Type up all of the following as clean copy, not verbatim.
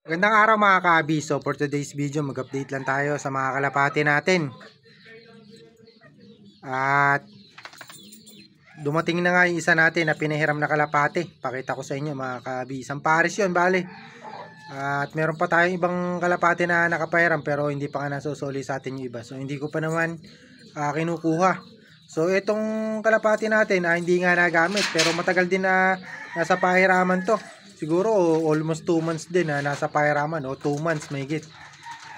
Magandang araw mga ka-abi. So for today's video, mag-update lang tayo sa mga kalapati natin. At dumating na nga yung isa natin na pinahiram na kalapati. Pakita ko sa inyo mga ka-abi. Isang pares yun, bale. At meron pa tayong ibang kalapati na nakapahiram pero hindi pa nga nasusuli sa atin yung iba. So hindi ko pa naman kinukuha. So itong kalapati natin hindi nga nagamit pero matagal din na nasa pahiraman to. Siguro almost 2 months din na nasa pahiraman o 2 months mahigit.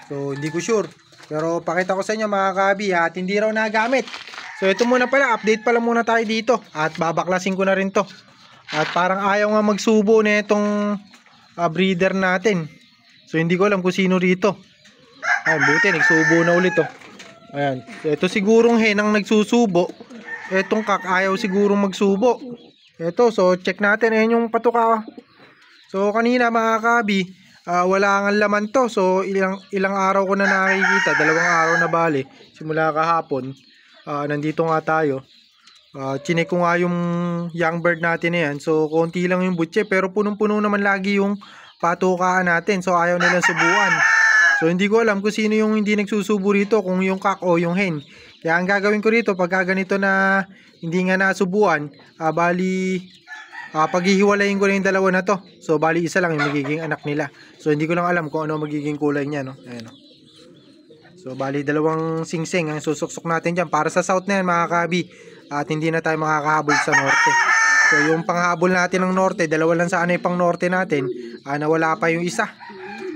So hindi ko sure. Pero pakita ko sa inyo mga kabi at hindi raw nagamit. So ito muna pala, update pala muna tayo dito. At babaklasin ko na rin to. At parang ayaw nga magsubo na itong breeder natin. So hindi ko alam kung sino rito. Ay buti nagsubo na ulit to. Ayan. So, ito sigurong hen ang nagsusubo. Itong kak ayaw sigurong magsubo. Ito so check natin. Ayan yung patuka. So kanina mga kabi, wala nga laman to. So ilang araw ko na nakikita, 2 araw na bali. Simula kahapon, nandito nga tayo. Chinek ko nga yung young bird natin na yan. So konti lang yung butche pero punong-puno naman lagi yung patukaan natin. So ayaw nilang subuan. So hindi ko alam kung sino yung hindi nagsusubo rito, kung yung kak o yung hen. Kaya ang gagawin ko rito pagka ganito na hindi nga nasubuan, bali paghihiwalayin ko na yung dalawa na to. So bali isa lang yung magiging anak nila. So hindi ko lang alam kung ano magiging kulay niya, no. Ayan, no? So bali 2 singsing ang susuksok natin dyan para sa south na yan mga kabi. At hindi na tayo makakahabol sa norte. So yung panghabol natin ng norte, 2 lang sana yung pang norte natin. Nawala pa yung isa.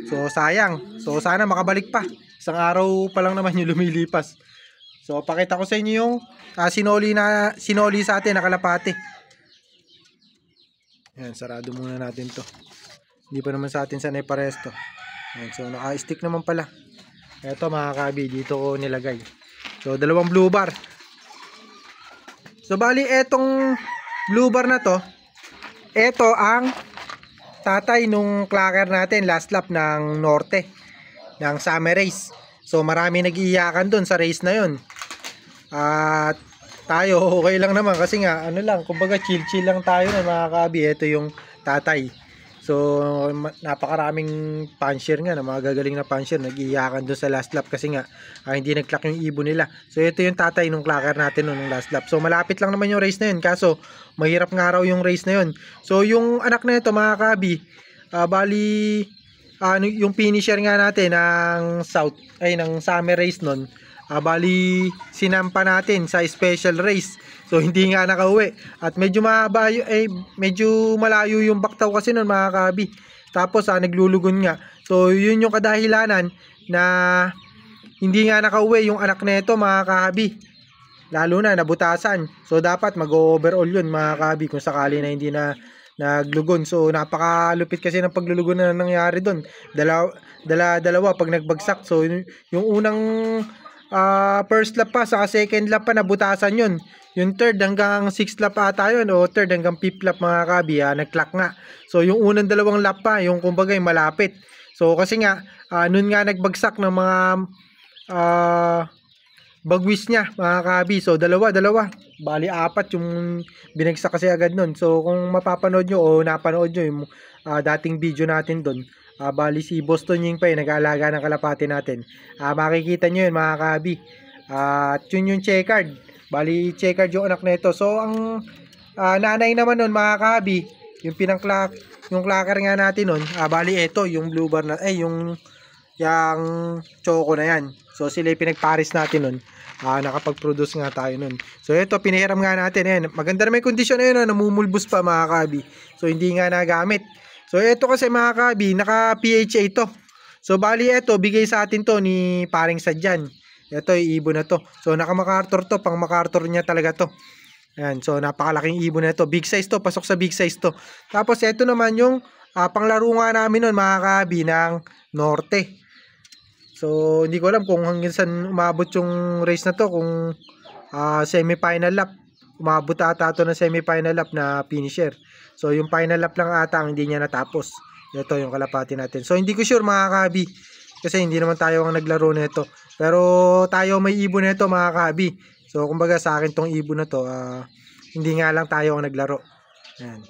So sayang. So sana makabalik pa. Isang araw pa lang naman yung lumilipas. So pakita ko sa inyo yung sinoli sa atin na kalapati. Ayan, sarado muna natin to. Hindi pa naman sa atin sanay pares to. Ayan, so naka-stick naman pala. Ito mga kabi, dito ko nilagay. So 2 blue bar. So bali etong blue bar na to, ito ang tatay nung clacker natin last lap ng norte, ng summer race. So marami nag-iiyakan dun sa race na yun. At tayo okay lang naman kasi nga ano lang, kumbaga chill lang tayo na mga kabi. Ito yung tatay. So napakaraming puncher nga na mga gagaling na puncher nag-iyakan doon sa last lap kasi nga hindi nag-clock yung ibon nila. So ito yung tatay nung clacker natin nung last lap. So malapit lang naman yung race na yun kaso mahirap nga raw yung race na yun. So yung anak na ito mga kabi, bali yung finisher nga natin ng south ay ng summer race nun, bali sinampa natin sa special race. So hindi nga nakauwi at medyo mahaba medyo malayo yung baktaw kasi nun mga kabi. Tapos naglulugon nga. So yun yung kadahilanan na hindi nga nakauwi yung anak nito mga kabi. Lalo na nabutasan. So dapat mag-overall yun mga kabi kung sakali na hindi na naglugon. So napakalupit kasi ng paglulugon na nangyari doon. Dalawa pag nagbagsak. So yung unang first lap pa sa second lap pa nabutasan yun. Yung third hanggang 6th lap ata yun o third hanggang 5th lap mga kabi nag-clock nga. So yung unang 2 lap pa yung kumbaga yung malapit. So kasi nga nun nga nagbagsak ng mga bagwis niya mga kabi. So dalawa bali 4 yung binagsak kasi agad nun. So kung mapapanood nyo o napanood nyo yung dating video natin dun, bali si Boston Ying pa nag-aalaga ng kalapati natin. Makikita nyo yun mga kabi. At yun yung checkered. Bali checkered yung anak nito. So ang nanay naman nun mga kabi, yung yung clacker nga natin nun, bali ito yung blue bar na yung choco na yan. So sila yung pinagparis natin nun. Nakapag-produce nga tayo nun. So ito pinahiram nga natin. Ayan, maganda na may kondisyon na yun. Namumulbos pa mga kabi. So hindi nga nagamit. So ito kasi mga kabi, naka PHA ito. So bali ito, bigay sa atin to ni paring Sadyan. Ito yung ibon na to. So naka MacArthur to, pang MacArthur niya talaga to. Ayan, so napakalaking ibon na to. Big size to, pasok sa big size to. Tapos ito naman yung panglaro nga namin nun mga kabi ng norte. So hindi ko alam kung hanggang saan umabot yung race na to, kung semi-final lap. Umabot ata ito ng semi-final lap na finisher. So yung final lap lang ata ang hindi niya natapos. Ito yung kalapati natin. So hindi ko sure mga kabi kasi hindi naman tayo ang naglaro nito. Pero tayo may ibon nito mga kabi. So kumbaga sa akin tong ibon na to, hindi nga lang tayo ang naglaro. Ayan.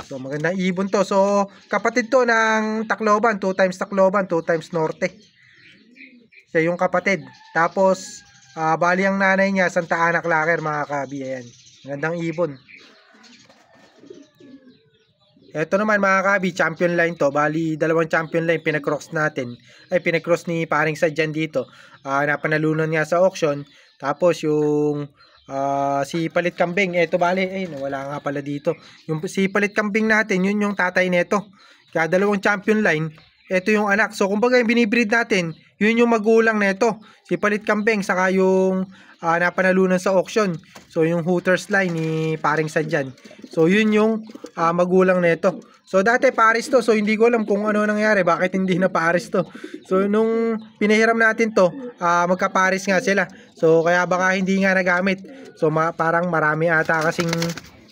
So magandang ibon to. So kapatid to ng Tacloban, 2 times Tacloban, 2 times Norte. Siya yung kapatid. Tapos bali ang nanay niya Santa Ana Clacker mga kabi. Ayan. Magandang ibon. Ito naman mga kabi, champion line to. Bali, dalawang champion line pinag-cross natin. Ay, pinag-cross ni paring Sadyan dito. Napanalunan niya sa auction. Tapos yung si Palit Kambing, ito bali, ay wala nga pala dito. Yung si Palit Kambing natin, yun yung tatay nito. Kaya dalawang champion line, ito yung anak. So kumbaga yung binibreed natin, yun yung magulang nito. Si Palit Kambing, saka yung napanalunan sa auction. So yung Hooters line ni paring Sadyan. So yun yung magulang nito. So dati pares to. So hindi ko alam kung ano nangyari, bakit hindi na pares to. So nung pinahiram natin to, magkapares nga sila. So kaya baka hindi nga nagamit. So parang marami ata kasing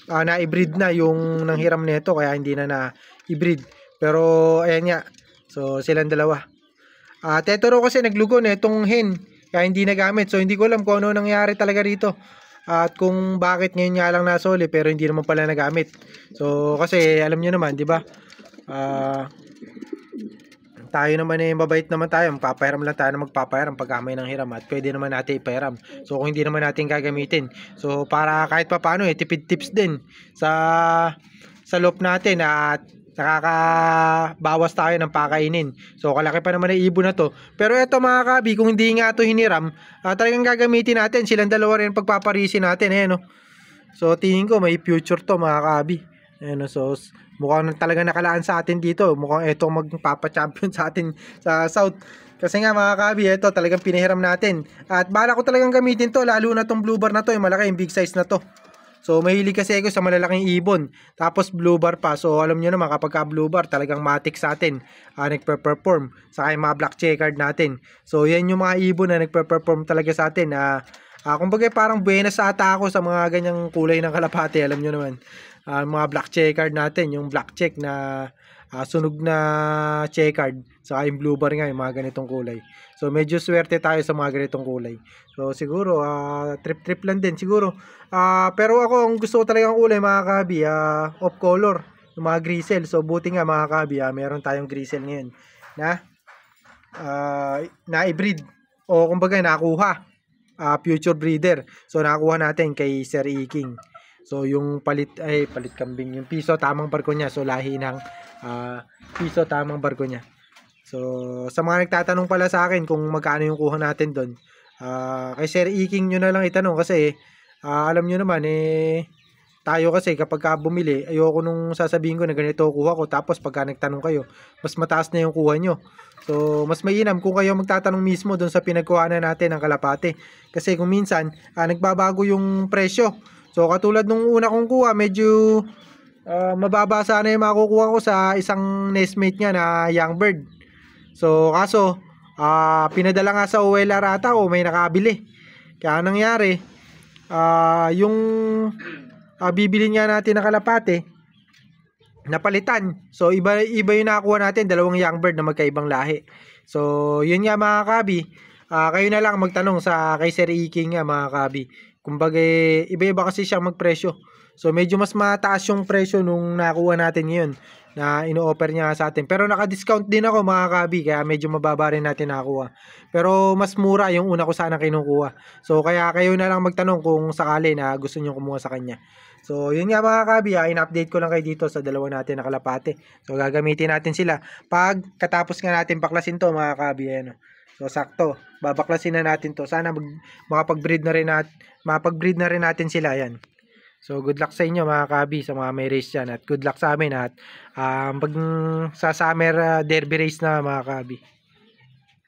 na-breed na yung nanghiram nito, kaya hindi na na-breed. Pero ayan nga. So silang dalawa. Tetoro kasi naglugo na itong hen, kaya hindi nagamit. So hindi ko alam kung ano nangyari talaga rito. At kung bakit ngayon nga lang nasoli pero hindi naman pala nagamit. So kasi alam niyo naman, 'di ba? Tayo naman mabait naman tayo. Magpapahiram lang tayo na magpapahiram pag may nang hiram at pwede naman natin ipahiram. So kung hindi naman natin gagamitin. So para kahit papaano tipid tips din sa loop natin at nakakabawas tayo ng pakainin. So kalaki pa naman ang ibon na to. Pero eto mga kabi, kung hindi nga to hiniram, talagang gagamitin natin. Silang dalawa rin pagpaparisin natin. No? So tingin ko may future to mga kabi. No? So mukhang talagang nakalaan sa atin dito. Mukhang eto magpapa-champion sa atin sa South. Kasi nga mga kabi, eto talagang pinahiram natin. At bala ko talagang gamitin to, lalo na tong blue bar na to. Yung malaki, yung big size na to. So mahilig kasi ako sa malalaking ibon. Tapos blue bar pa. So alam niyo naman kapag ka blue bar talagang matik sa atin. Nagpe-perform. Saka yung mga black checkered natin. So yan yung mga ibon na nagpe-perform talaga sa atin. Kumbaga parang buenas ata ako sa mga ganyang kulay ng kalapate. Alam niyo naman. Mga black checkered natin. Yung black check na sunog na checkered. Saka yung blue bar nga yung mga ganitong kulay. So medyo swerte tayo sa mga ganitong kulay. So siguro trip lang din siguro. Pero ako ang gusto ko talagang kulay mga kabi, off color, yung mga grisel. So buti nga mga kabi, meron tayong grisel ngayon na i-breed o kumbaga nakuha, future breeder. So nakuha natin kay Sir Iking. So yung palit kambing, yung piso tamang barko niya. So lahi ng piso tamang barko niya. So sa mga nagtatanong pala sa akin kung magkano yung kuha natin doon, kay Sir Iking nyo na lang itanong kasi alam nyo naman tayo kasi kapag ka bumili, ayoko nung sasabihin ko na ganito kuha ko, tapos pagka nagtanong kayo, mas mataas na yung kuha nyo. So mas mainam kung kayo magtatanong mismo doon sa pinagkuhanan natin ng kalapate. Kasi kung minsan nagbabago yung presyo. So katulad nung una kong kuha, medyo mababa sana yung makukuha ko sa isang nestmate niya na young bird. So kaso pinadala nga sa OLR ata o may nakabili. Kaya nangyari, yung bibili nga natin na kalapate, napalitan. So iba yung nakakuha natin, dalawang young bird na magkaibang lahi. So yun nga mga kabi, kayo na lang magtanong sa kay Sir Iking nga mga kabi. Kumbaga iba-iba kasi siya magpresyo. So medyo mas mataas yung presyo nung nakuha natin ngayon na ino-offer niya sa atin. Pero naka-discount din ako mga kabi, kaya medyo mababa rin natin nakuha. Pero mas mura yung una ko sana kinukuha. So kaya kayo na lang magtanong kung sakali na gusto niyo kumuha sa kanya. So yun nga mga kabi, in-update ko lang kayo dito sa dalawa natin na kalapate. So gagamitin natin sila pag katapos nga natin baklasin to mga kabi. So sakto, babaklasin na natin to. Sana makapag-breed na rin natin sila yan. So good luck sa inyo mga kabi, sa mga may race dyan. At good luck sa amin at pag sa summer derby race na mga kabi.